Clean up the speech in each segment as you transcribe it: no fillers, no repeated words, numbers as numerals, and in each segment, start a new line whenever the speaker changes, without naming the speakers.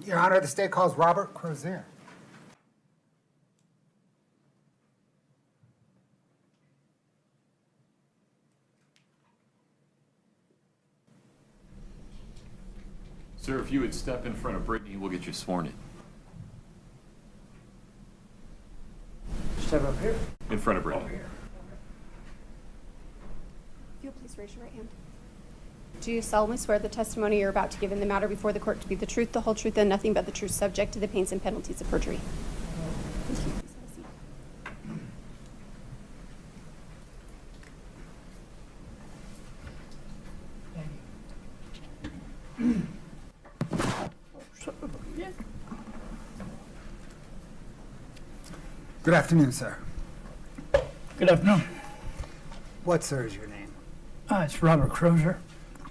Your Honor, the state calls Robert Crozier.
Sir, if you would step in front of Brittany, we'll get you sworn in.
Step up here.
In front of Brittany.
Over here.
If you'll please raise your right hand. Do you solemnly swear the testimony you're about to give in the matter before the court to be the truth, the whole truth, and nothing but the truth, subject to the pains and penalties of perjury? Thank you. Please have a seat.
Good afternoon, sir.
Good afternoon.
What, sir, is your name?
It's Robert Crozier.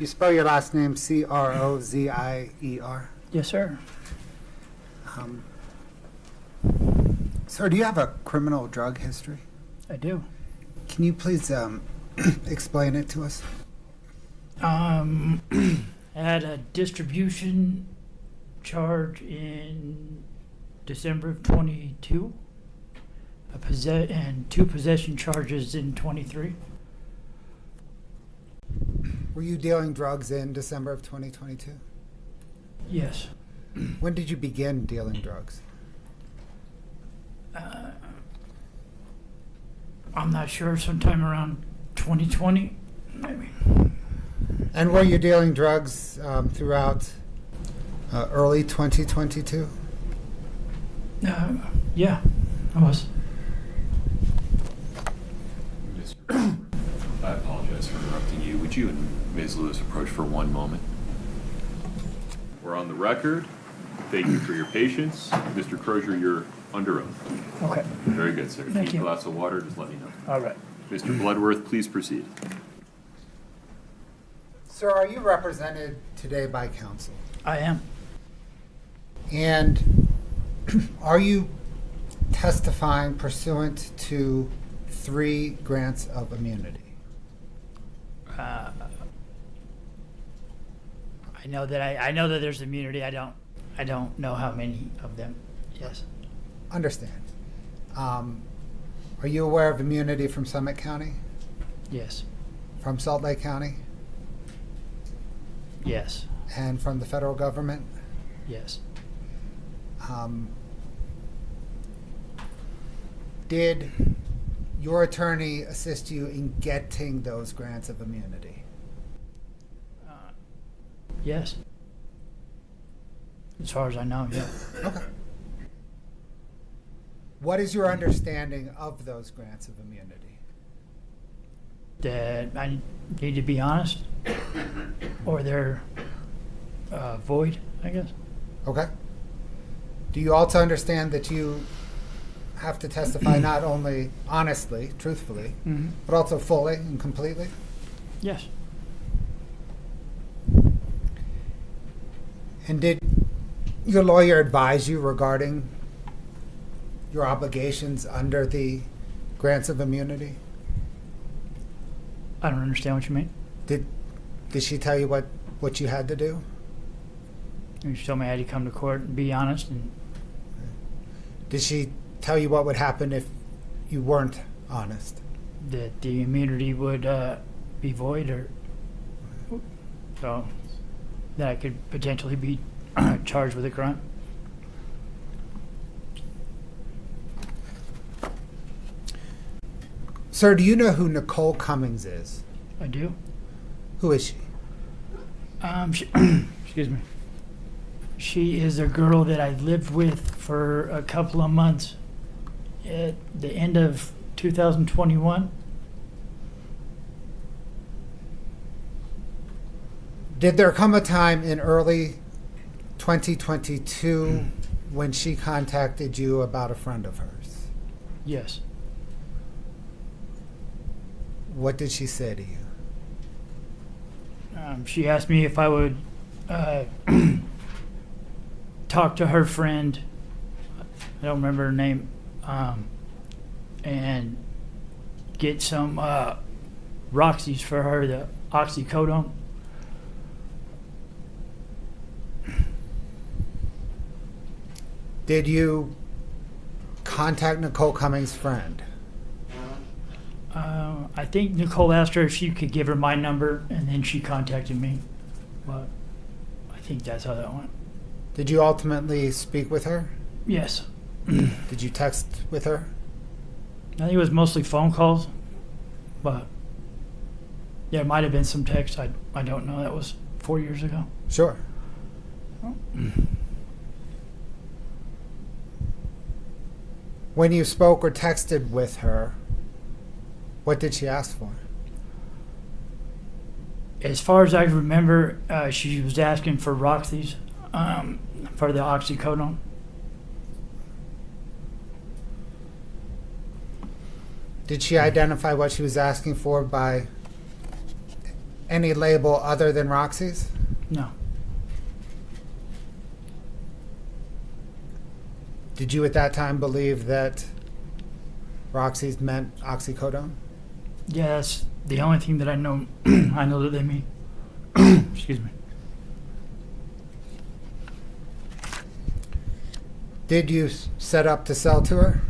You spell your last name Crozier?
Yes, sir.
Sir, do you have a criminal drug history?
I do.
Can you please explain it to us?
I had a distribution charge in December of 22, and 2 possession charges in 23.
Were you dealing drugs in December of 2022?
Yes.
When did you begin dealing drugs?
I'm not sure, sometime around 2020, maybe.
And were you dealing drugs throughout early 2022?
Yeah, I was.
Mr. I apologize for interrupting you. Would you and Ms. Lewis approach for one moment? We're on the record. Thank you for your patience. Mr. Crozier, you're under oath.
Okay.
Very good, sir.
Thank
Need
you.
a glass of water? Just let me know.
All right.
Mr. Bloodworth, please proceed.
Sir, are you represented today by counsel?
I am.
And are you testifying pursuant to 3 grants of immunity?
I know that I know that there's immunity. I don't know how many of them. Yes.
Understand. Are you aware of immunity from Summit County?
Yes.
From Salt Lake County?
Yes.
And from the federal government?
Yes.
Did your attorney assist you in getting those grants of immunity?
Yes. As far as I know, yeah.
Okay. What is your understanding of those grants of immunity?
That I need to be honest, or they're void, I guess.
Okay. Do you also understand that you have to testify not only honestly, truthfully,
Mm-hmm.
but also fully and completely?
Yes.
And did your lawyer advise you regarding your obligations under the grants of immunity?
I don't understand what you mean.
Did she tell you what you had to do?
You told me I had to come to court and be honest, and
Did she tell you what would happen if you weren't honest?
that the immunity would be void, or so that I could potentially be charged with a crime.
Sir, do you know who Nicole Cummings is?
I do.
Who is she?
Excuse me. She is a girl that I lived with for a couple of months at the end of 2021.
Did there come a time in early 2022 when she contacted you about a friend of hers?
Yes.
What did she say to you?
She asked me if I would talk to her friend. I don't remember her name. And get some Roxy's for her, the oxycodone.
Did you contact Nicole Cummings' friend?
I think Nicole asked her if she could give her my number, and then she contacted me. But I think that's how that went.
Did you ultimately speak with her?
Yes.
Did you text with her?
I think it was mostly phone calls, but yeah, it might have been some text. I don't know. That was 4 years ago.
Sure. When you spoke or texted with her, what did she ask for?
As far as I remember, she was asking for Roxy's, for the oxycodone.
Did she identify what she was asking for by any label other than Roxy's?
No.
Did you at that time believe that Roxy's meant oxycodone?
Yeah, that's the only thing that I know. I know that they mean. Excuse me.
Did you set up to sell to her?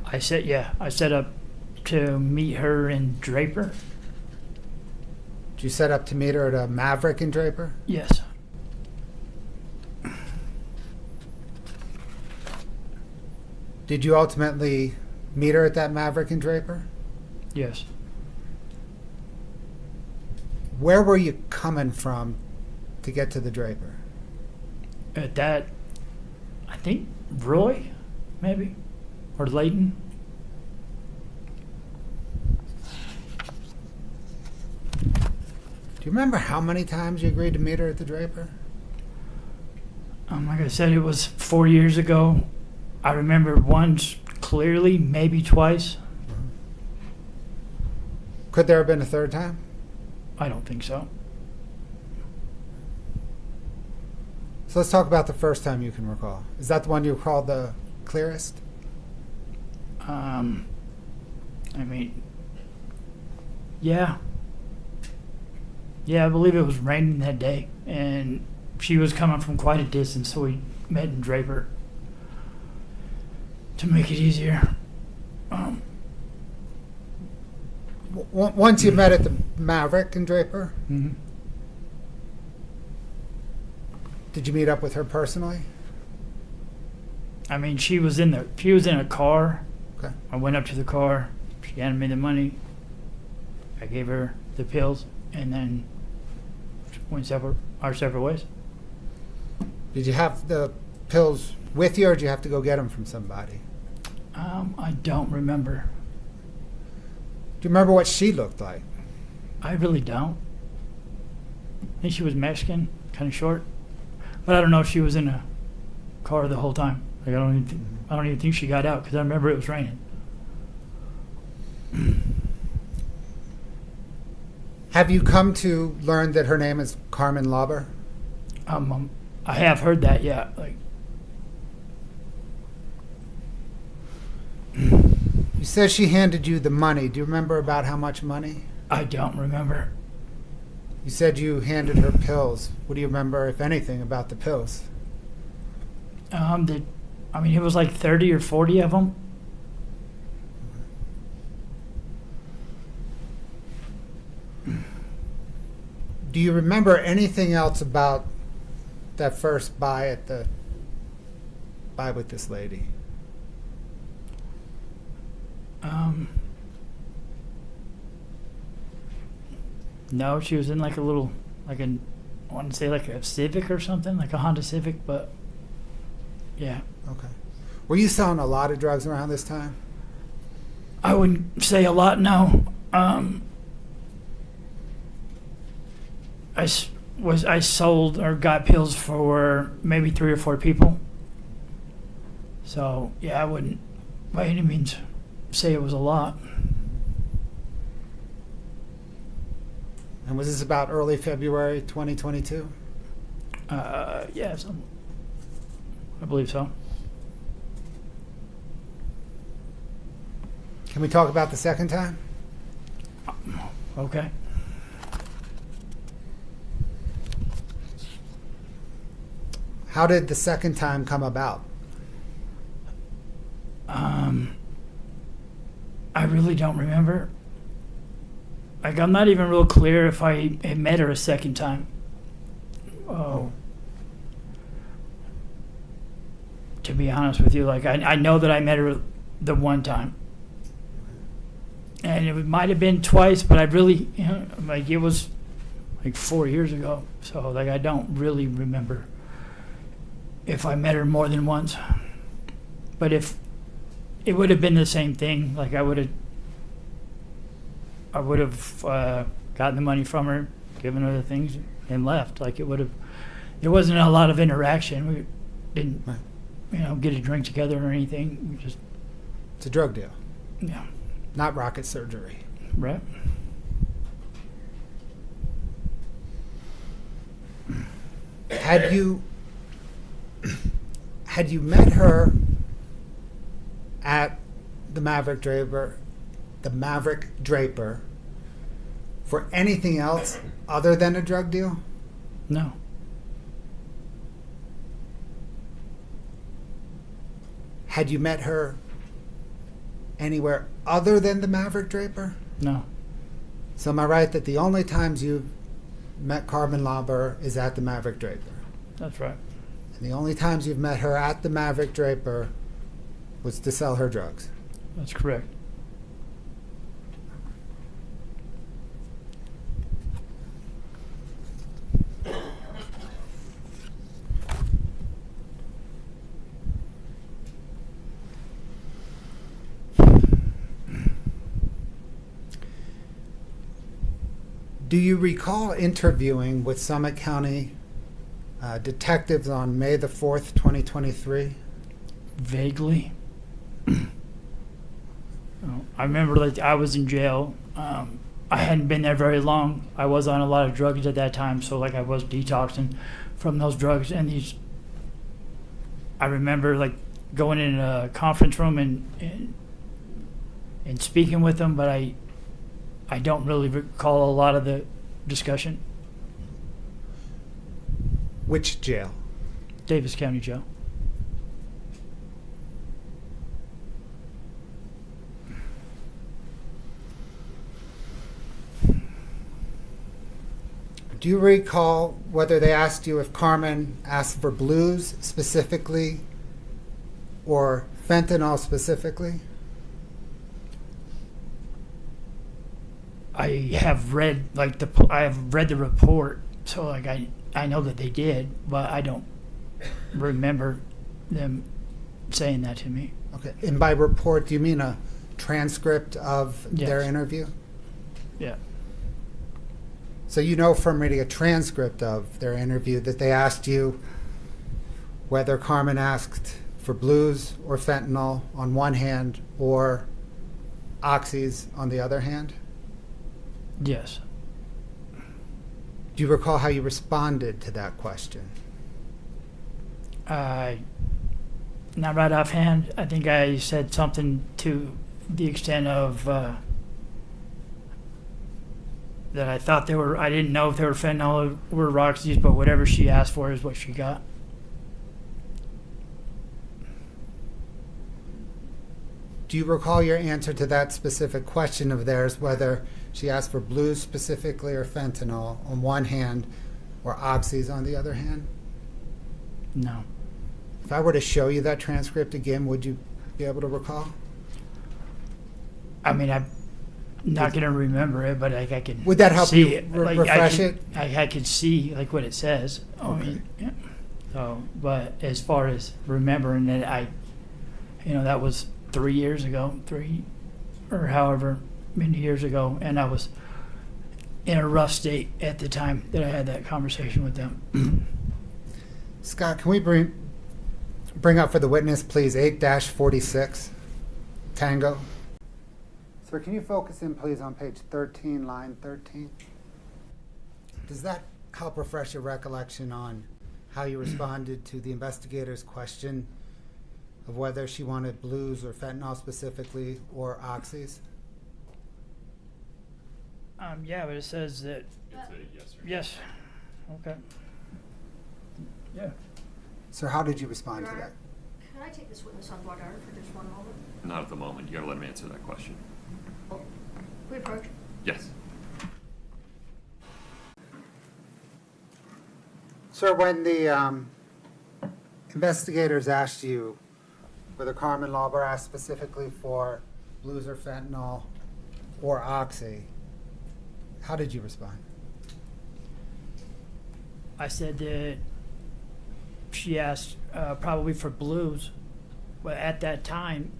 I set up to meet her in Draper.
Did you set up to meet her at a Maverick in Draper?
Yes.
Did you ultimately meet her at that Maverick in Draper?
Yes.
Where were you coming from to get to the Draper?
At that, I think Roy, maybe, or Layton.
Do you remember how many times you agreed to meet her at the Draper?
Like I said, it was 4 years ago. I remember once clearly, maybe twice.
Could there have been a third time?
I don't think so.
So let's talk about the first time you can recall. Is that the one you recall the clearest?
I mean, yeah. Yeah, I believe it was raining that day, and she was coming from quite a distance, so we met in Draper to make it easier.
Once you met at the Maverick in Draper, did you meet up with her personally?
I mean, she was in a car.
Okay.
I went up to the car. She handed me the money. I gave her the pills, and then went our separate ways.
Did you have the pills with you, or did you have to go get them from somebody?
I don't remember.
Do you remember what she looked like?
I really don't. I think she was Mexican, kind of short, but I don't know if she was in a car the whole time. Like I don't even think she got out because I remember it was raining.
Have you come to learn that her name is Carmen Lauber?
I have heard that, yeah. Like,
you said she handed you the money. Do you remember about how much money?
I don't remember.
You said you handed her pills. What do you remember, if anything, about the pills?
It was like 30 or 40 of them.
Do you remember anything else about that first buy with this lady?
No, she was in like a little, I want to say like a Civic or something, like a Honda Civic, but yeah.
Okay. Were you selling a lot of drugs around this time?
I wouldn't say a lot, no. I sold or got pills for maybe 3 or 4 people. So yeah, I wouldn't by any means say it was a lot.
And was this about early February 2022?
Yeah, I believe so.
Can we talk about the second time?
Okay.
How did the second time come about?
I really don't remember. Like, I'm not even real clear if I had met her a second time. Oh. To be honest with you, like, I know that I met her the one time. And it might have been twice, but I really, like, it was like 4 years ago. So, like, I don't really remember if I met her more than once. But if it would have been the same thing, like, I would have gotten the money from her, given her the things, and left. Like, there wasn't a lot of interaction. We didn't, get a drink together or anything. We just,
It's a drug deal,
yeah,
not rocket surgery.
right.
Had you met her at the Maverick Draper for anything else other than a drug deal?
No.
Had you met her anywhere other than the Maverick Draper?
No.
So am I right that the only times you've met Carmen Lauber is at the Maverick Draper?
That's right.
And the only times you've met her at the Maverick Draper was to sell her drugs?
That's correct.
Do you recall interviewing with Summit County detectives on May the 4th, 2023?
Vaguely. I remember, like, I was in jail. I hadn't been there very long. I was on a lot of drugs at that time, so, like, I was detoxing from those drugs. And I remember, like, going in a conference room and speaking with them, but I don't really recall a lot of the discussion.
Which jail?
Davis County Jail.
Do you recall whether they asked you if Carmen asked for blues specifically or fentanyl specifically?
I have read the report, so, like, I know that they did, but I don't remember them saying that to me.
Okay. And by report, do you mean a transcript of their
Yes.
interview?
Yeah.
So you know from reading a transcript of their interview that they asked you whether Carmen asked for blues or fentanyl on one hand or oxys on the other hand?
Yes.
Do you recall how you responded to that question?
Not right offhand. I think I said something to the extent of that I thought I didn't know if they were fentanyl or Roxy's, but whatever she asked for is what she got.
Do you recall your answer to that specific question of theirs, whether she asked for blues specifically or fentanyl on one hand or oxys on the other hand?
No.
If I were to show you that transcript again, would you be able to recall?
I mean, I'm not going to remember it, but, like, I can
Would that help
see
you
it. Like,
refresh it?
I could see, like, what it says. I mean, yeah. So, but as far as remembering it, that was 3 years ago, or however many years ago, and I was in a rough state at the time that I had that conversation with them.
Scott, can we bring up for the witness, please, 8-46, Tango? Sir, can you focus in, please, on page 13, line 13? Does that help refresh your recollection on how you responded to the investigator's question of whether she wanted blues or fentanyl specifically or oxys?
Yeah, but it says that.
It's a yes or no.
Yes. Okay. Yeah.
Sir, how did you respond
Your
to
Honor,
that?
can I take this witness on board order for just one moment?
Not at the moment. You gotta let him answer that question.
We approach.
Yes.
Sir, when the investigators asked you whether Carmen Lauber asked specifically for blues or fentanyl or oxy, how did you respond?
I said that she asked probably for blues, but at that time,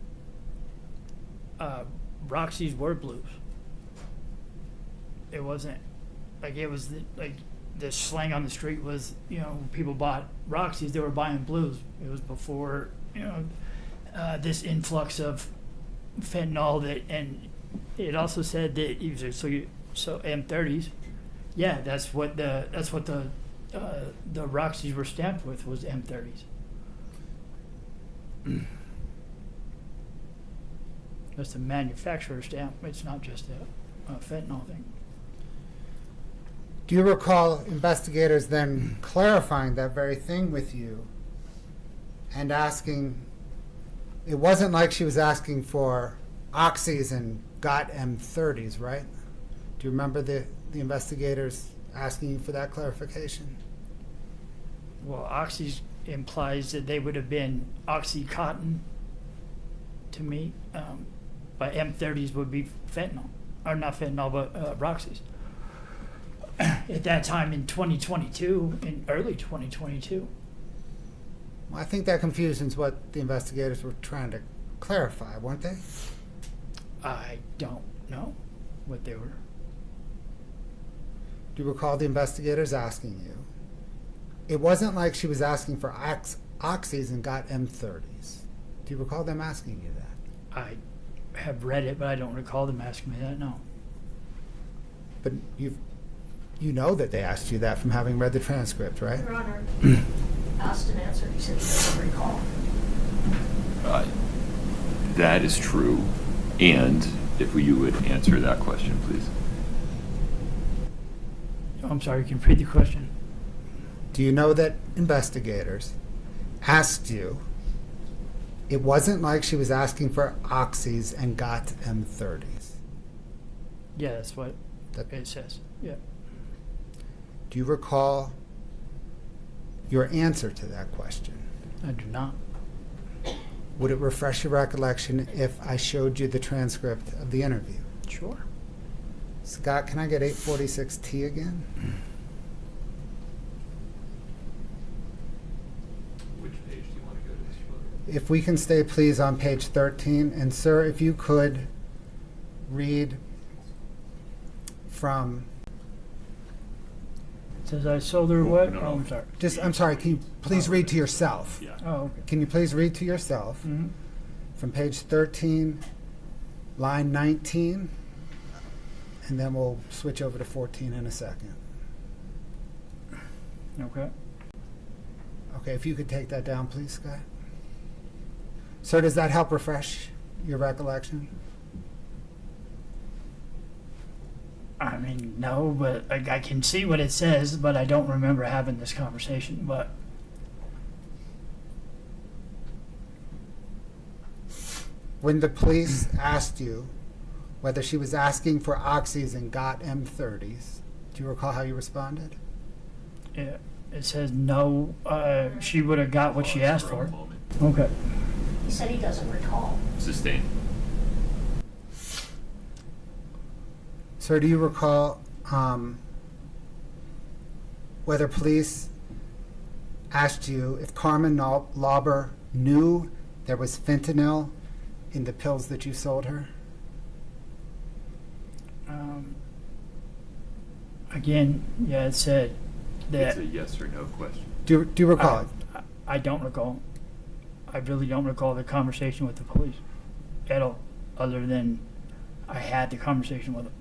Roxy's were blues. It wasn't like it was like the slang on the street was, you know, when people bought Roxy's, they were buying blues. It was before, you know, this influx of fentanyl that, and it also said that so M30s, yeah, that's what the Roxy's were stamped with was M30s. That's a manufacturer stamp. It's not just a fentanyl thing.
Do you recall investigators then clarifying that very thing with you and asking, it wasn't like she was asking for oxys and got M30s, right? Do you remember the investigators asking you for that clarification?
Well, oxys implies that they would have been Oxycontin to me, but M30s would be fentanyl, or not fentanyl, but Roxy's. At that time in 2022, in early 2022.
Well, I think that confusion's what the investigators were trying to clarify, weren't they?
I don't know what they were.
Do you recall the investigators asking you? It wasn't like she was asking for oxys and got M30s. Do you recall them asking you that?
I have read it, but I don't recall them asking me that, no.
But you know that they asked you that from having read the transcript, right?
Your Honor, asked and answered. He said he doesn't recall.
That is true. And if you would answer that question, please.
I'm sorry, you can repeat the question.
Do you know that investigators asked you, it wasn't like she was asking for oxys and got M30s?
Yeah, that's what
That-
it says. Yeah.
Do you recall your answer to that question?
I do not.
Would it refresh your recollection if I showed you the transcript of the interview?
Sure.
Scott, can I get 846T again?
Which page do you want to go to?
If we can stay, please, on page 13. And, sir, if you could read from...
It says I sold her what?
No.
Oh, I'm sorry.
I'm sorry, can you please read to yourself?
Yeah.
Oh, okay.
Can you please read to yourself
Mm-hmm.
from page 13, line 19, and then we'll switch over to 14 in a second.
Okay.
Okay, if you could take that down, please, Scott. Sir, does that help refresh your recollection?
I mean, no, but I can see what it says, but I don't remember having this conversation. But
When the police asked you whether she was asking for oxys and got M30s, do you recall how you responded?
it says no, she would have got what she
Pause
asked
a
for.
moment.
Okay.
He said he doesn't recall.
Sustain.
Sir, do you recall whether police asked you if Carmen Lauber knew there was fentanyl in the pills that you sold her?
Again, yeah, it said
It's
that.
a yes or no question.
Do you recall it?
I don't recall. I really don't recall the conversation with the police at all, other than I had the conversation with them.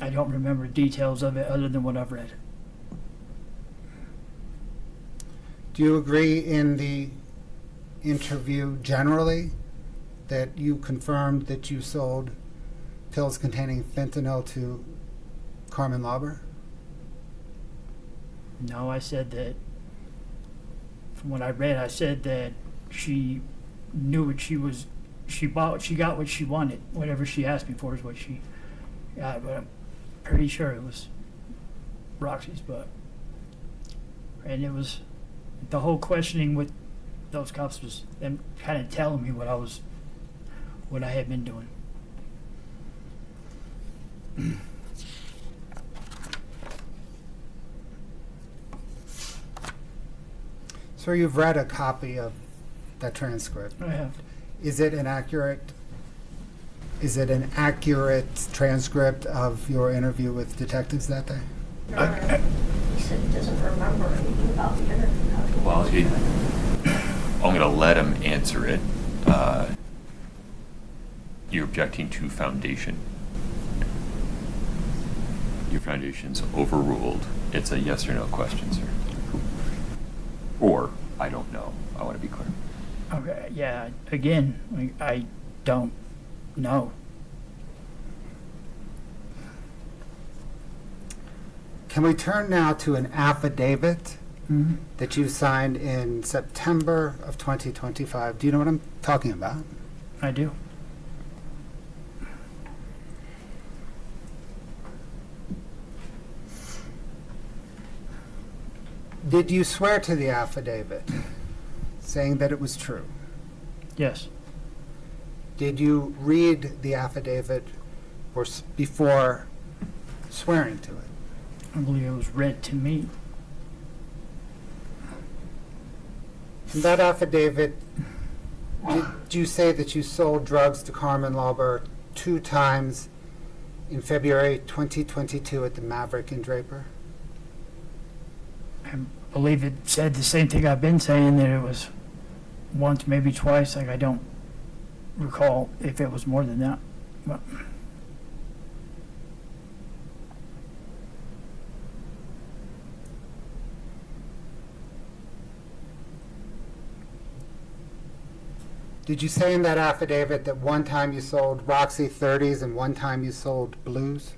I don't remember details of it other than what I've read.
Do you agree in the interview generally that you confirmed that you sold pills containing fentanyl to Carmen Lauber?
No, I said that from what I read, I said that she knew what she was, she got what she wanted. Whatever she asked me for is what she got, but I'm pretty sure it was Roxy's, and it was, the whole questioning with those cops was them kind of telling me what I had been doing.
Sir, you've read a copy of that transcript.
I have.
Is it an accurate transcript of your interview with detectives that day?
Your Honor, he said he doesn't remember anything about the interview.
Well, I'm going to let him answer it. You're objecting to foundation. Your foundation's overruled. It's a yes or no question, sir. Or, I don't know. I want to be clear.
Okay, yeah, again, I don't know.
Can we turn now to an affidavit that you signed in September of 2025? Do you know what I'm talking about?
I do.
Did you swear to the affidavit saying that it was true?
Yes.
Did you read the affidavit before swearing to it?
I believe it was read to me.
In that affidavit, did you say that you sold drugs to Carmen Lauber 2 times in February 2022 at the Maverick in Draper?
I believe it said the same thing I've been saying, that it was once, maybe twice. Like, I don't recall if it was more than that. But
Did you say in that affidavit that one time you sold Roxy 30s and one time you sold Blues?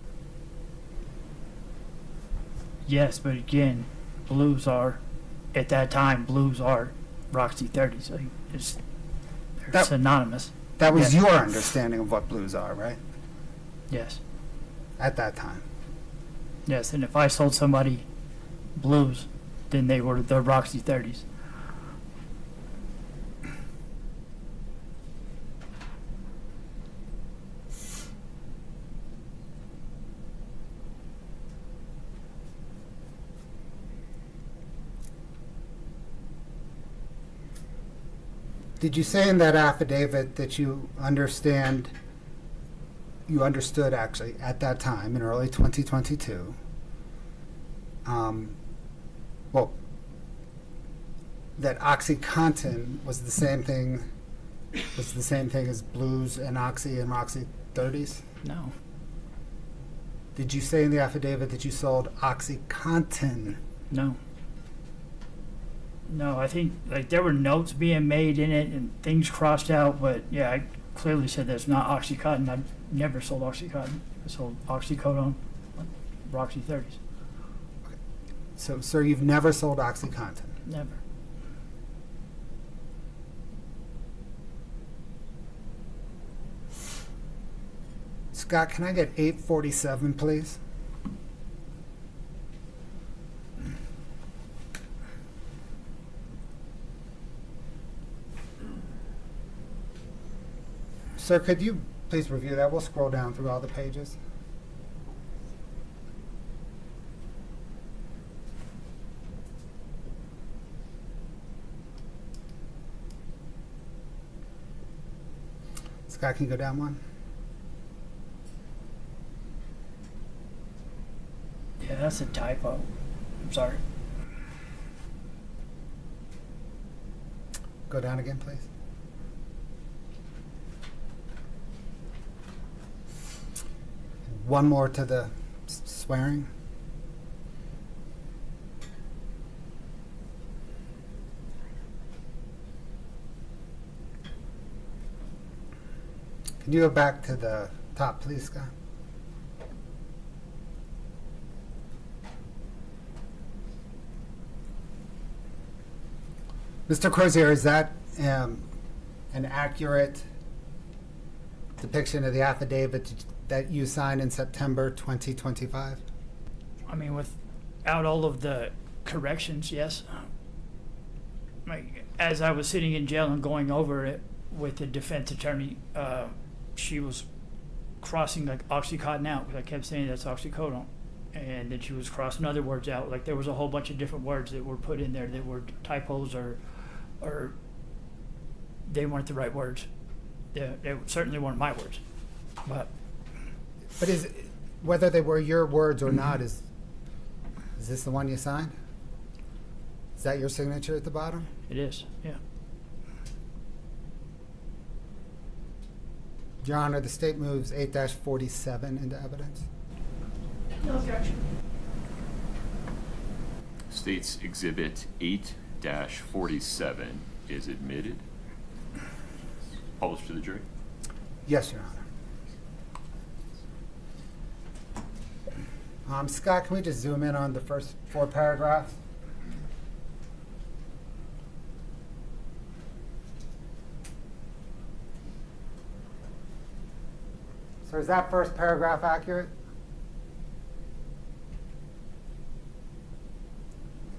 yes, but again, at that time, blues are Roxy 30s. Like, they're
That-
synonymous.
That was
Yes.
your understanding of what Blues are, right?
Yes.
At that time.
Yes, and if I sold somebody blues, then they were the Roxy 30s.
Did you say in that affidavit that you understood actually at that time in early 2022, that OxyContin was the same thing as Blues and Oxy and Roxy 30s?
No.
Did you say in the affidavit that you sold OxyContin?
No. No, I think like there were notes being made in it and things crossed out, but yeah, I clearly said that's not OxyContin. I never sold OxyContin. I sold oxycodone, Roxy 30s.
So, sir, you've never sold OxyContin?
Never.
Scott, can I get 847, please? Sir, could you please review that? We'll scroll down through all the pages. Scott, can you go down one?
Yeah, that's a typo. I'm sorry.
Go down again, please. One more to the swearing. Can you go back to the top, please, Scott? Mr. Crozier, is that an accurate depiction of the affidavit that you signed in September 2025?
I mean, without all of the corrections, yes. Like, as I was sitting in jail and going over it with the defense attorney, she was crossing like Oxycontin out, because I kept saying that's oxycodone. And then she was crossing other words out. Like, there was a whole bunch of different words that were put in there that were typos or they weren't the right words. They certainly weren't my words. But
But whether they were your words or not, is this the one you signed? Is that your signature at the bottom?
it is, yeah.
Your Honor, the state moves 8-47 into evidence.
No objection.
State's Exhibit 8-47 is admitted. Published to the jury.
Yes, Your Honor. Scott, can we just zoom in on the first 4 paragraphs? So is that first paragraph accurate?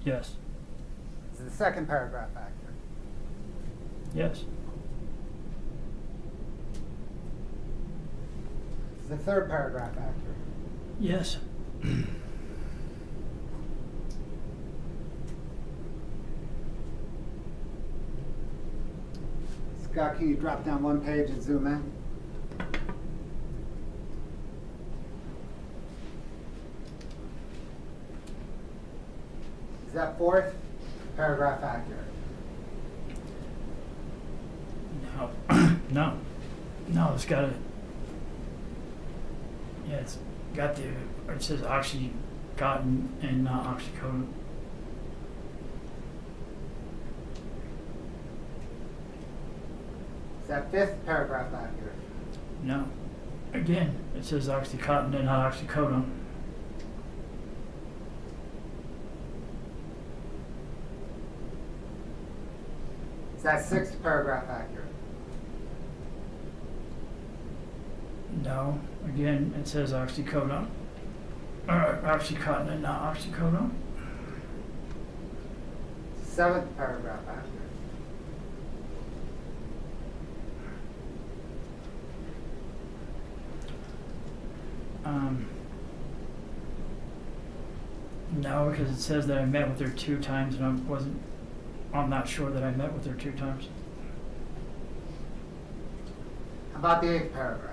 Yes,
Is the second paragraph accurate?
yes,
Is the third paragraph accurate?
yes.
Scott, can you drop down 1 page and zoom in? Is that fourth paragraph accurate?
No, no, it's got a, yeah, it's got the, or it says oxycontin and not oxycodone.
Is that fifth paragraph accurate?
No, again, it says oxycontin and not oxycodone.
Is that sixth paragraph accurate?
No, again, it says oxycodone, or oxycontin and not oxycodone.
Seventh paragraph accurate?
No, because it says that I met with her 2 times, and I'm not sure that I met with her 2 times.
How about the eighth paragraph?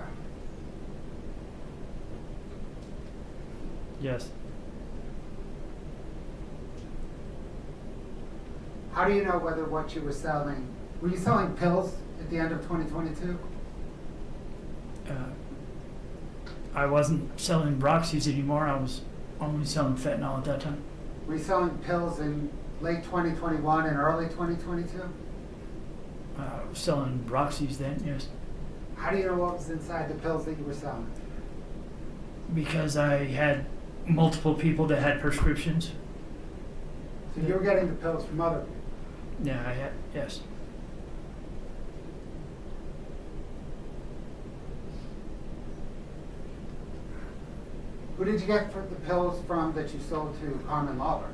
Yes,
How do you know whether what you were you selling pills at the end of 2022?
I wasn't selling Roxy's anymore. I was only selling fentanyl at that time.
Were you selling pills in late 2021 and early 2022?
I was selling Roxy's then, yes,
How do you know what was inside the pills that you were selling?
because I had multiple people that had prescriptions.
So you were getting the pills from other people?
Yeah, I had, yes.
Who did you get the pills from that you sold to Carmen Lauber?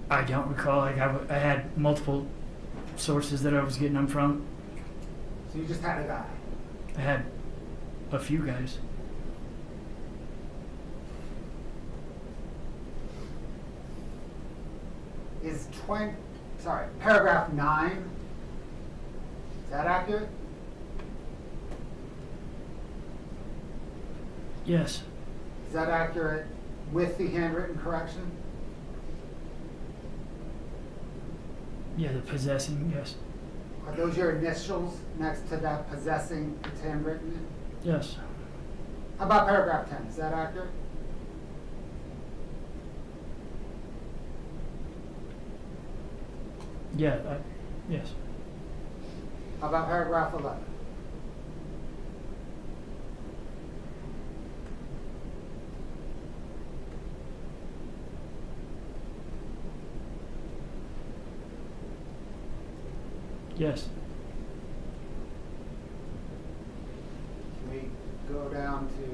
I don't recall. Like, I had multiple sources that I was getting them from.
So you just had a guy?
I had a few guys.
Is paragraph 9, is that accurate?
Yes,
Is that accurate with the handwritten correction?
yeah, the possessing, yes,
Are those your initials next to that possessing it's handwritten in?
yes,
How about paragraph 10, is that accurate?
yeah, yes,
How about paragraph 11?
Yes.
Can we go down to,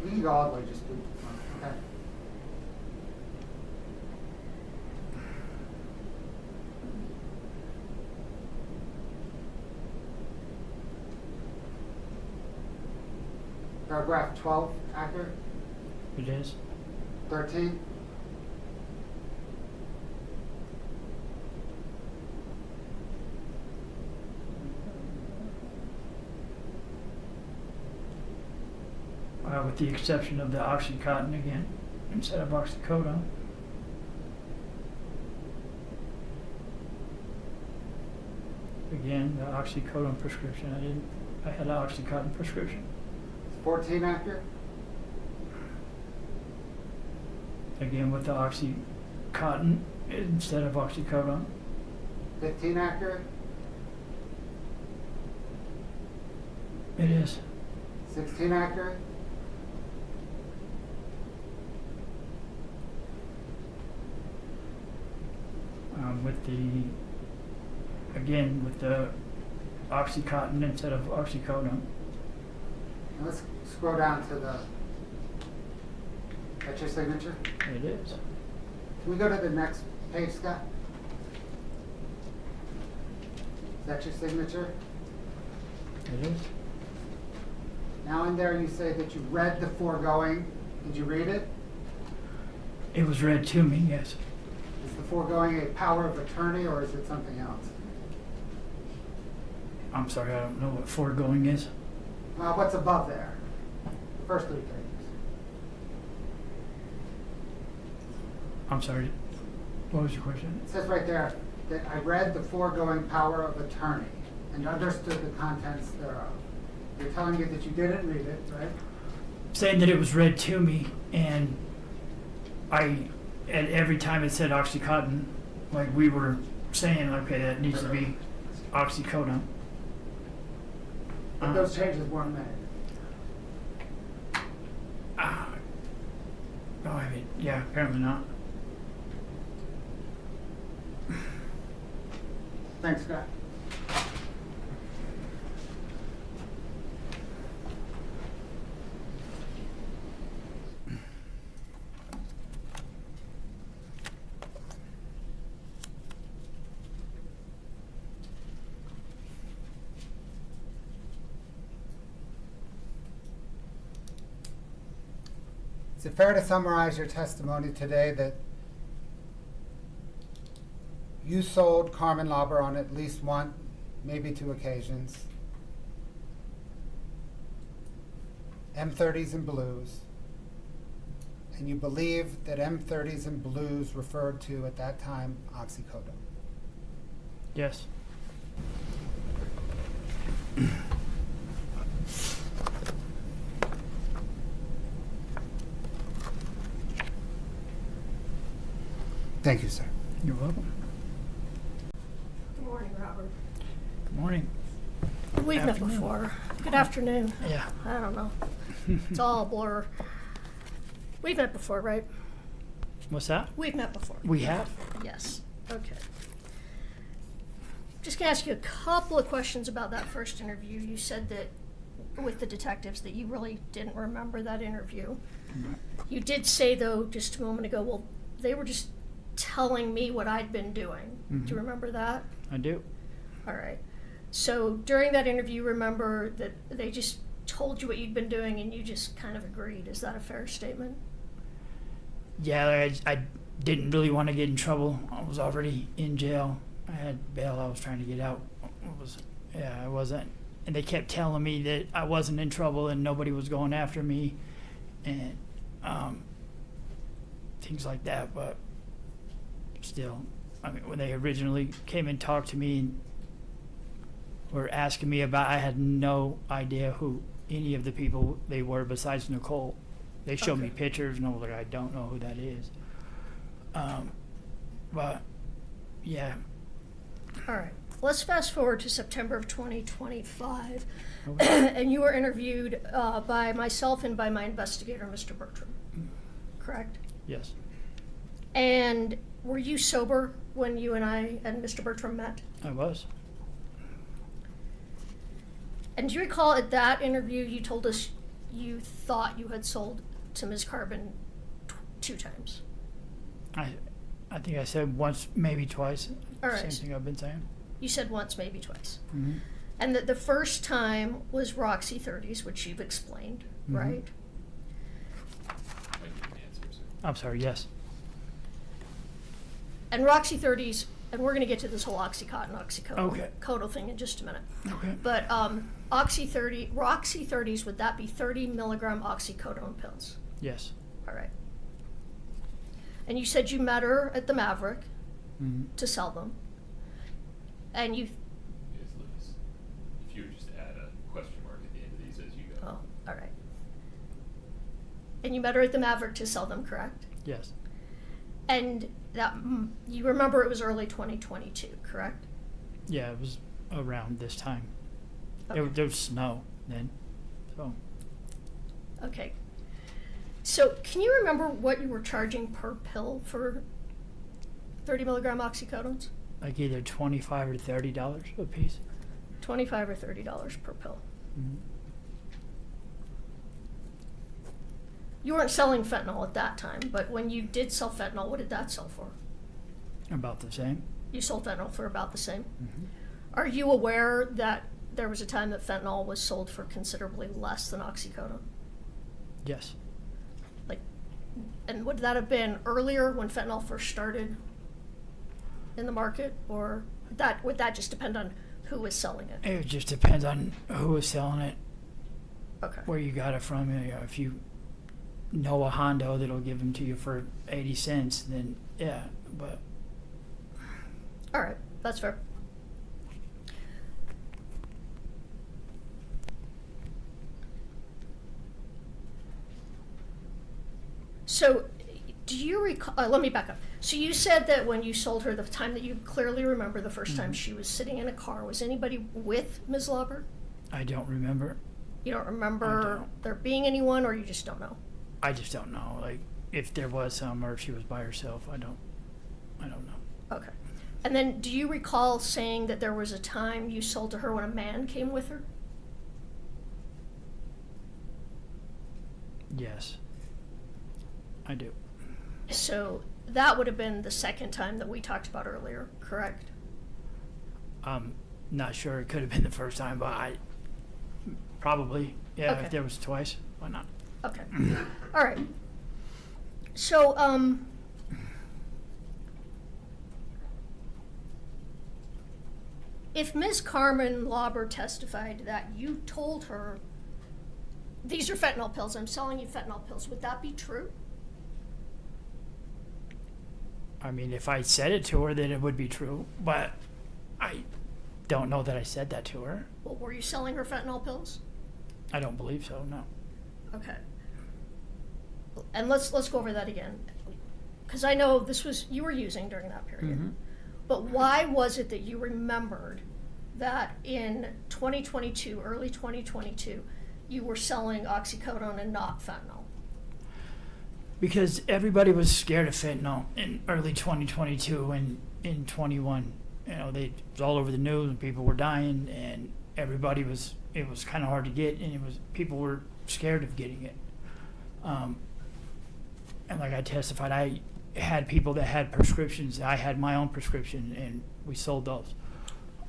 we can go all the way, just do, okay. Paragraph 12, accurate?
It is.
13?
With the exception of the Oxycontin again, instead of oxycodone. Again, the oxycodone prescription, I had an Oxycontin prescription.
Is 14 accurate?
Again, with the Oxycontin instead of oxycodone.
15 accurate?
It is.
16 accurate?
With the Oxycontin instead of oxycodone.
Now let's scroll down to the, that's your signature?
It is.
Can we go to the next page, Scott? Is that your signature?
It is.
Now in there you say that you read the foregoing. Did you read it?
It was read to me, yes.
Is the foregoing a power of attorney or is it something else?
I'm sorry, I don't know what foregoing is.
What's above there? The first 3 pages.
I'm sorry. What was your question?
It says right there that I read the foregoing power of attorney and understood the contents thereof. You're telling me that you didn't read it, right?
Saying that it was read to me, and and every time it said Oxycontin, like we were saying, okay, that needs to be oxycodone.
But those changes weren't made.
Yeah, apparently not.
Thanks, Scott. Is it fair to summarize your testimony today that you sold Carmen Lauber on at least one, maybe 2 occasions, M30s and blues, and you believe that M30s and blues referred to at that time oxycodone?
Yes.
Thank you, sir.
You're welcome.
Good morning, Robert.
Good morning.
We've met
Afternoon.
before. Good afternoon.
Yeah.
I don't know. It's all a blur. We've met before, right?
What's that?
We've met before.
We have.
Yes. Okay. Just gonna ask you a couple of questions about that first interview. You said that with the detectives that you really didn't remember that interview. You did say, though, just a moment ago, well, they were just telling me what I'd been doing. Do you remember that?
I do.
All right. So during that interview, remember that they just told you what you'd been doing and you just kind of agreed. Is that a fair statement?
Yeah, I didn't really want to get in trouble. I was already in jail. I had bail. I was trying to get out. I wasn't. And they kept telling me that I wasn't in trouble and nobody was going after me and things like that. But still, I mean, when they originally came and talked to me and were asking me about, I had no idea who any of the people they were besides Nicole. They showed me pictures and I was like, I don't know who that is. But yeah.
All right. Let's fast forward to September of 2025.
Okay.
And you were interviewed by myself and by my investigator, Mr. Bertram. Correct?
Yes.
And were you sober when you and I and Mr. Bertram met?
I was.
And do you recall at that interview you told us you thought you had sold to Ms. Carbon 2 times?
I think I said once, maybe twice.
All right.
Same thing I've been saying.
You said once, maybe twice.
Mm-hmm.
And that the first time was Roxy 30s, which you've explained,
Mhm.
right?
I need an answer, sir.
I'm sorry, yes.
And Roxy 30s, and we're going to get to this whole Oxycontin,
Okay.
Oxycodone thing in just a minute.
Okay.
But Roxy 30s, would that be 30 milligram oxycodone pills?
Yes.
All right. And you said you met her at the Maverick
Mm-hmm.
to sell them. And you,
Ms. Lewis, if you would just add a question mark at the end of these as you go.
oh, all right. And you met her at the Maverick to sell them, correct?
Yes.
And that, you remember it was early 2022, correct?
Yeah, it was around this time.
Okay.
There was snow then, so
Okay. So can you remember what you were charging per pill for 30 milligram oxycodones?
like either $25 or $30 a piece.
$25 or $30 per pill.
Mm-hmm.
You weren't selling fentanyl at that time, but when you did sell fentanyl, what did that sell for?
About the same.
You sold fentanyl for about the same?
Mm-hmm.
Are you aware that there was a time that fentanyl was sold for considerably less than oxycodone?
Yes.
Like, and would that have been earlier when fentanyl first started in the market, or would that just depend on who was selling it?
It just depends on who was selling it,
Okay.
where you got it from. You know, if you know a Hondo that'll give them to you for 80 cents, then yeah, but
All right, that's fair. So, do you recall? Let me back up. So you said that when you sold her, the time that you clearly remember, the 1st time she was sitting in a car, was anybody with Ms. Lobber?
I don't remember.
You don't
I
remember
don't.
there being anyone, or you just don't know?
I just don't know. Like if there was some, or if she was by herself. I don't know.
Okay. And then, do you recall saying that there was a time you sold to her when a man came with her?
Yes, I do.
So that would have been the second time that we talked about earlier, correct?
I'm not sure. It could have been the first time, but I probably, yeah.
Okay.
If there was twice, why not?
Okay. All right. So, if Ms. Carmen Lauber testified that you told her, these are fentanyl pills, I'm selling you fentanyl pills, would that be true?
I mean, if I said it to her, then it would be true. But I don't know that I said that to her.
Well, were you selling her fentanyl pills?
I don't believe so. No.
Okay. And let's go over that again, because I know this was, you were using during that period.
Mm-hmm.
But why was it that you remembered that in 2022, early 2022, you were selling oxycodone and not fentanyl?
Because everybody was scared of fentanyl in early 2022 and in 21. You know, it was all over the news and people were dying and it was kind of hard to get, and people were scared of getting it. And like I testified, I had people that had prescriptions. I had my own prescription and we sold those.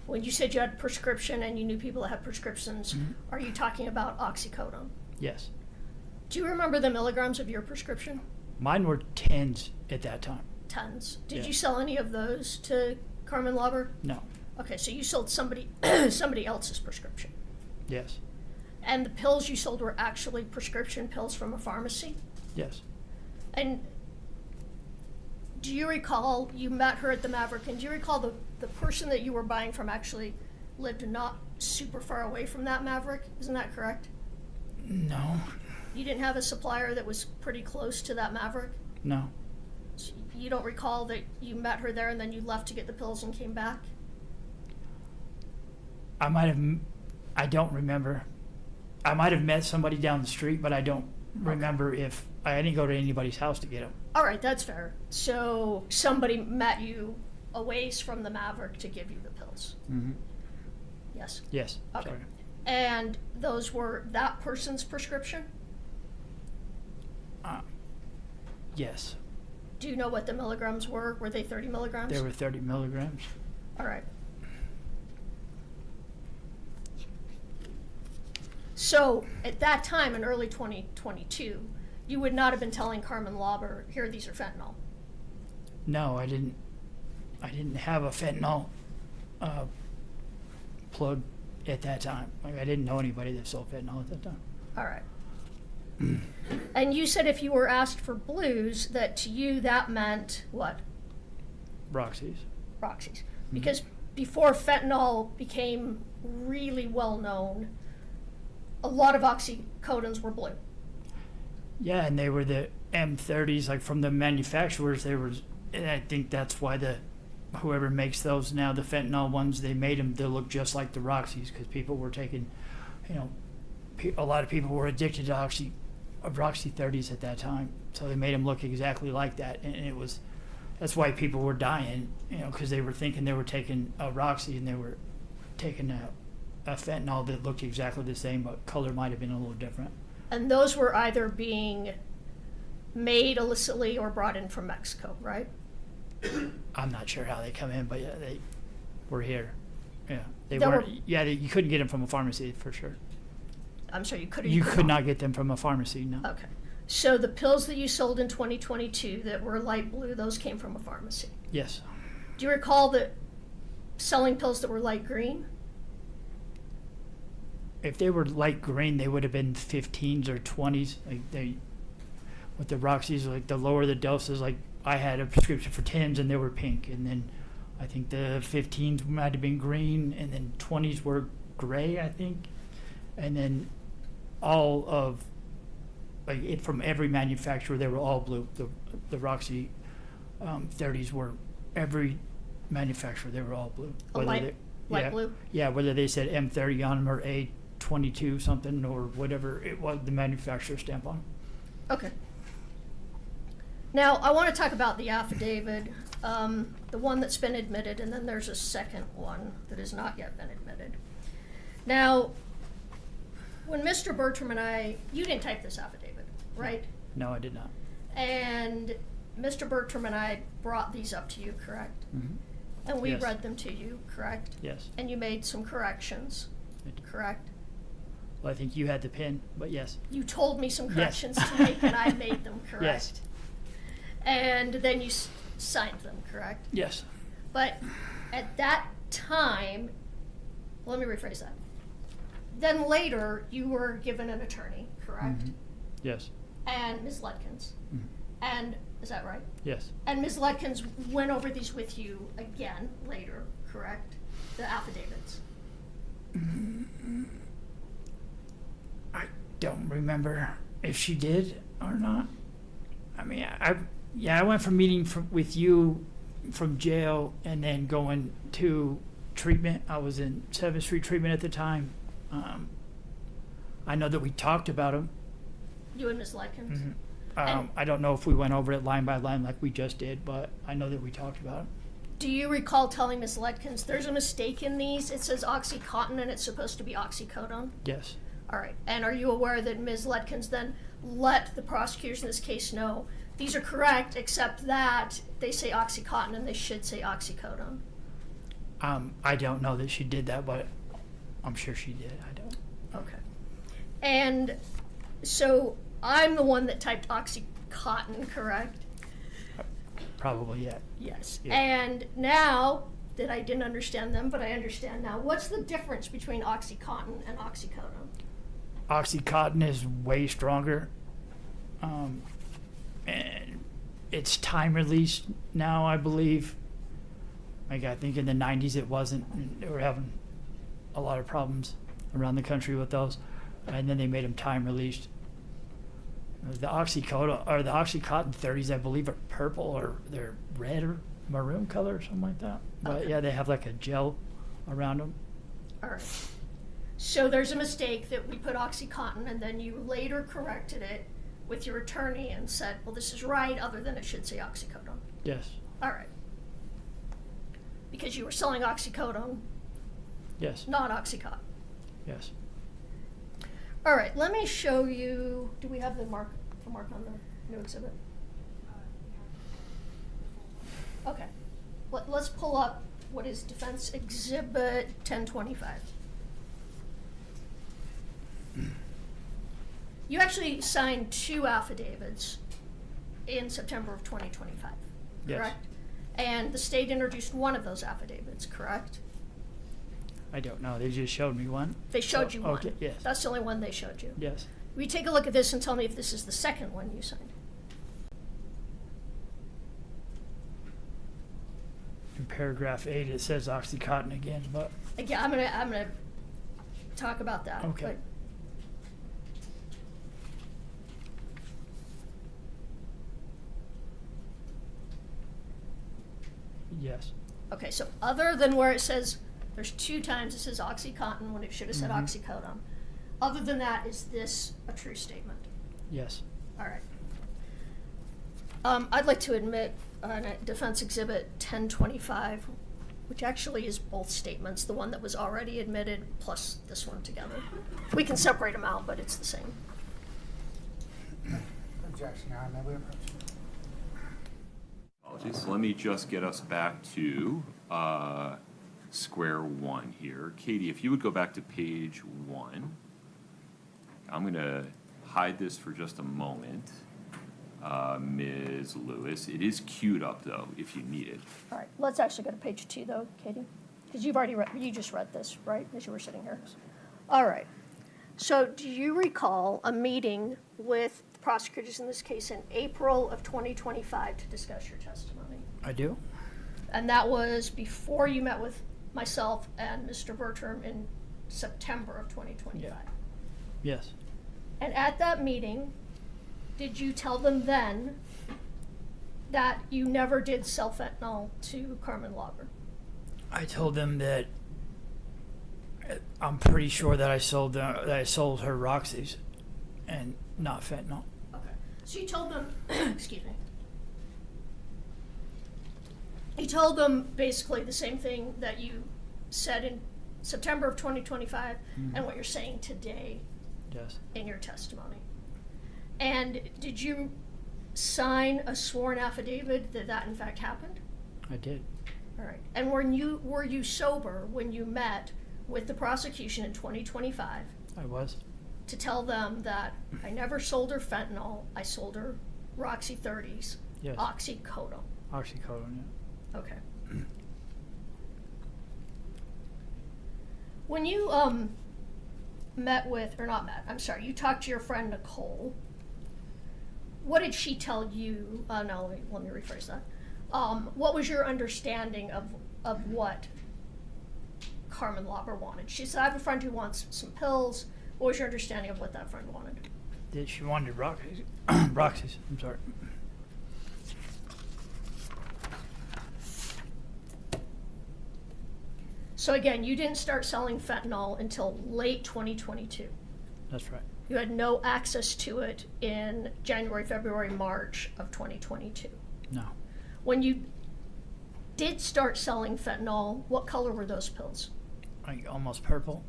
When you said you had prescription and you knew people that had prescriptions,
Mhm.
are you talking about oxycodone?
Yes.
Do you remember the milligrams of your prescription?
Mine were 10s at that time.
Tons. Did
Yeah.
you sell any of those to Carmen Lauber?
No.
Okay, so you sold somebody else's prescription.
Yes.
And the pills you sold were actually prescription pills from a pharmacy?
Yes.
And do you recall, you met her at the Maverick, and do you recall the person that you were buying from actually lived not super far away from that Maverick? Isn't that correct?
No.
You didn't have a supplier that was pretty close to that Maverick?
No.
So you don't recall that you met her there and then you left to get the pills and came back?
I don't remember. I might have met somebody down the street, but I don't remember if I didn't go to anybody's house to get them.
All right, that's fair. So somebody met you a ways from the Maverick to give you the pills.
Mm-hmm.
Yes.
Yes.
Okay.
Sorry.
And those were that person's prescription?
Yes.
Do you know what the milligrams were? Were they 30 milligrams?
They were 30 milligrams.
All right. So at that time in early 2022, you would not have been telling Carmen Lauber, here, these are fentanyl.
No, I didn't. I didn't have a fentanyl plug at that time. Like, I didn't know anybody that sold fentanyl at that time.
All right. And you said if you were asked for blues, that to you that meant what?
Roxy's.
Roxy's. Because before fentanyl became really well known, a lot of oxycodones were blue.
Yeah, and they were the M30s, like from the manufacturers. They were, and I think that's why whoever makes those now, the fentanyl ones, they made them to look just like the Roxy's, because people were taking, a lot of people were addicted to Roxy 30s at that time, so they made them look exactly like that, and that's why people were dying, because they were thinking they were taking a Roxy and they were taking a fentanyl that looked exactly the same, but color might have been a little different.
And those were either being made illicitly or brought in from Mexico, right?
I'm not sure how they come in, but yeah, they were here. Yeah, they
There
weren't.
were-
Yeah, you couldn't get them from a pharmacy for sure.
I'm sorry, you could.
You could not get them from a pharmacy. No.
Okay. So the pills that you sold in 2022 that were light blue, those came from a pharmacy.
Yes.
Do you recall that selling pills that were light green?
If they were light green, they would have been 15s or 20s. Like with the Roxy's, like the lower the doses. Like I had a prescription for 10s and they were pink, and then I think the 15s might have been green, and then 20s were gray, I think, and then all of from every manufacturer they were all blue. The Roxy 30s were every manufacturer, they were all blue.
Light blue?
Yeah, whether they said M30 on them or A22 something or whatever it was, the manufacturer stamp on them.
Okay. Now, I want to talk about the affidavit, the one that's been admitted, and then there's a second one that has not yet been admitted. Now, when Mr. Bertram and you didn't type this affidavit, right?
No, I did not.
And Mr. Bertram and I brought these up to you, correct?
Mm-hmm.
And we
Yes.
read them to you, correct?
Yes.
And you made some corrections,
I did.
correct?
Well, I think you had the pin, but yes.
You told me some
Yes.
corrections to make, and I made them, correct?
Yes.
And then you signed them, correct?
Yes.
But at that time, let me rephrase that. Then later, you were given an attorney, correct?
Mhm. Yes.
And Ms. Ludkins.
Mhm.
And, is that right?
Yes.
And Ms. Ludkins went over these with you again later, correct? The affidavits.
I don't remember if she did or not. I mean, I went from meeting with you from jail and then going to treatment. I was in 7th Street treatment at the time. I know that we talked about them.
You and Ms. Ludkins?
Mhm.
And-
I don't know if we went over it line by line like we just did, but I know that we talked about it.
Do you recall telling Ms. Ludkins, there's a mistake in these? It says OxyContin and it's supposed to be oxycodone?
Yes.
All right. And are you aware that Ms. Ludkins then let the prosecutors in this case know these are correct, except that they say OxyContin and they should say oxycodone?
I don't know that she did that, but I'm sure she did. I don't.
Okay. And so I'm the one that typed OxyContin, correct?
Probably, yeah.
Yes.
Yeah.
And now that I didn't understand them, but I understand now, what's the difference between OxyContin and oxycodone?
Oxycontin is way stronger, and it's time released now, I believe. Like, I think in the 90s it wasn't, and they were having a lot of problems around the country with those, and then they made them time released. The Oxycodone or the OxyContin 30s, I believe, are purple or they're red or maroon color or something like that. But
Okay.
yeah, they have like a gel around them.
All right. So there's a mistake that we put OxyContin and then you later corrected it with your attorney and said, well, this is right, other than it should say oxycodone?
Yes.
All right. Because you were selling oxycodone,
Yes.
not Oxycontin.
Yes.
All right, let me show you, do we have the mark on the new exhibit? Okay. Let's pull up what is Defense Exhibit 1025. You actually signed 2 affidavits in September of 2025,
Yes.
correct? And the state introduced one of those affidavits, correct?
I don't know. They just showed me one.
They showed you one.
Okay, yes.
That's the only one they showed you.
Yes.
Will you take a look at this and tell me if this is the second one you signed?
In paragraph 8, it says Oxycontin again, but
Yeah, I'm gonna talk about that.
Okay.
but-
yes.
Okay, so other than where it says, there's 2 times it says OxyContin when it should have said oxycodone. Other than that, is this a true statement?
Yes.
All right. I'd like to admit Defense Exhibit 1025, which actually is both statements, the one that was already admitted plus this one together. We can separate them out, but it's the same.
Objection, Your Honor. May we approach?
Apologies. Let me just get us back to square one here. Katie, if you would go back to page 1. I'm going to hide this for just a moment. Ms. Lewis, it is queued up, though, if you need it.
All right, let's actually go to page 2, though, Katie, because you've already read, you just read this, right, as you were sitting here. All right. So do you recall a meeting with the prosecutors in this case in April of 2025 to discuss your testimony?
I do.
And that was before you met with myself and Mr. Bertram in September of 2025.
Yes.
And at that meeting, did you tell them then that you never did sell fentanyl to Carmen Lauber?
I told them that I'm pretty sure that I sold her Roxy's and not fentanyl.
Okay. So you told them, excuse me. You told them basically the same thing that you said in September of 2025 and what you're saying today
Yes.
in your testimony. And did you sign a sworn affidavit that that in fact happened?
I did.
All right. And were you sober when you met with the prosecution in 2025
I was.
to tell them that I never sold her fentanyl, I sold her Roxy 30s,
Yes.
oxycodone?
Oxycodone, yeah.
Okay. When you you talked to your friend Nicole, what did she tell you? No, let me rephrase that. What was your understanding of what Carmen Lauber wanted? She said, I have a friend who wants some pills. What was your understanding of what that friend wanted?
That she wanted Roxy's. Roxy's, I'm sorry.
So again, you didn't start selling fentanyl until late 2022.
That's right.
You had no access to it in January, February, March of 2022.
No.
When you did start selling fentanyl, what color were those pills?
Like almost purple.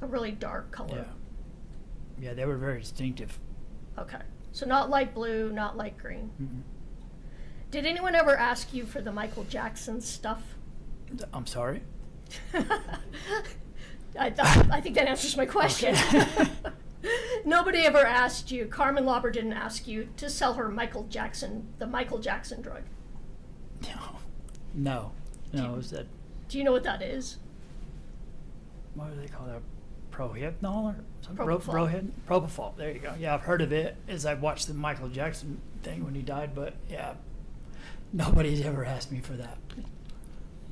A really dark color.
Yeah. Yeah, they were very distinctive.
Okay. So not light blue, not light green.
Mm-hmm.
Did anyone ever ask you for the Michael Jackson stuff?
I'm sorry?
I think that answers my question.
Okay.
Nobody ever asked you, Carmen Lauber didn't ask you to sell her the Michael Jackson drug.
No. No, it was that,
Do you know what that is?
what do they call that? Prohypnol or something?
Propofol.
Propofol, there you go. Yeah, I've heard of it as I've watched the Michael Jackson thing when he died, but yeah, nobody's ever asked me for that.
Do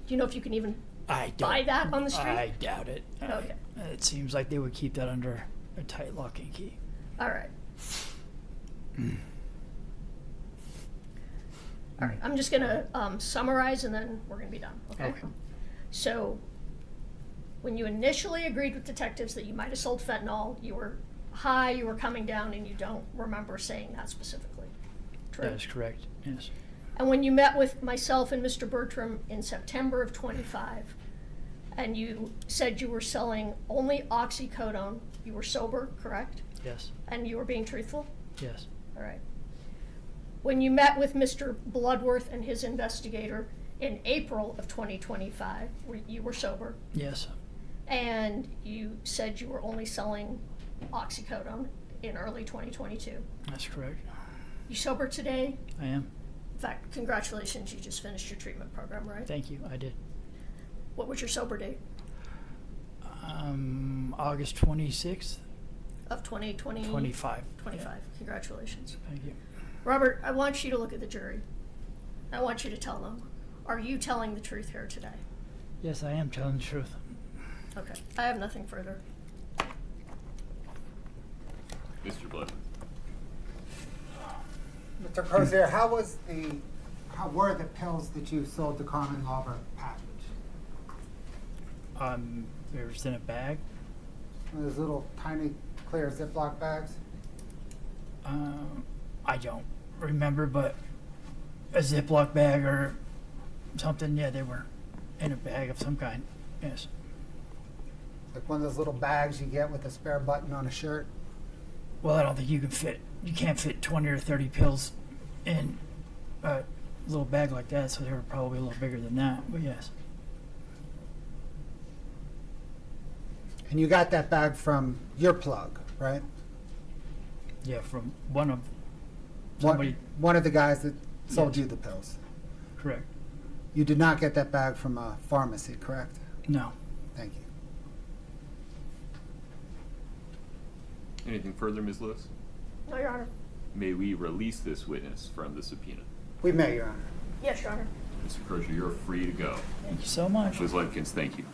you know if you can even
I don't.
buy that on the street?
I doubt it.
Okay.
It seems like they would keep that under a tight lock and key.
All right. All right, I'm just going to summarize and then we're going to be done, okay?
Okay.
So when you initially agreed with detectives that you might have sold fentanyl, you were high, you were coming down, and you don't remember saying that specifically. True?
That is correct, yes.
And when you met with myself and Mr. Bertram in September of '25, and you said you were selling only oxycodone, you were sober, correct?
Yes,
And you were being truthful?
yes,
All right. When you met with Mr. Bloodworth and his investigator in April of 2025, you were sober,
yes,
and you said you were only selling oxycodone in early 2022.
that's correct.
You sober today?
I am.
In fact, congratulations, you just finished your treatment program, right?
Thank you, I did.
What was your sober date?
August 26th,
Of 2020?
25.
25. Congratulations.
Thank you.
Robert, I want you to look at the jury. I want you to tell them, are you telling the truth here today?
Yes, I am telling the truth.
Okay, I have nothing further.
Mr. Blood.
Mr. Crozier, how were the pills that you sold to Carmen Lauber packaged?
It was in a bag.
Those little tiny clear Ziploc bags?
I don't remember, but a Ziploc bag or something, yeah, they were in a bag of some kind, yes.
Like one of those little bags you get with a spare button on a shirt?
Well, I don't think you can't fit 20 or 30 pills in a little bag like that, so they were probably a little bigger than that, but yes.
And you got that bag from your plug, right?
Yeah, from one of somebody,
One of the guys that sold
Yes.
you the pills.
correct.
You did not get that bag from a pharmacy, correct?
No.
Thank you.
Anything further, Ms. Lewis?
No, Your Honor.
May we release this witness from the subpoena?
We may, Your Honor.
Yes, Your Honor.
Mr. Crozier, you're free to go.
Thank you so much.
Ms. Ledkins, thank you.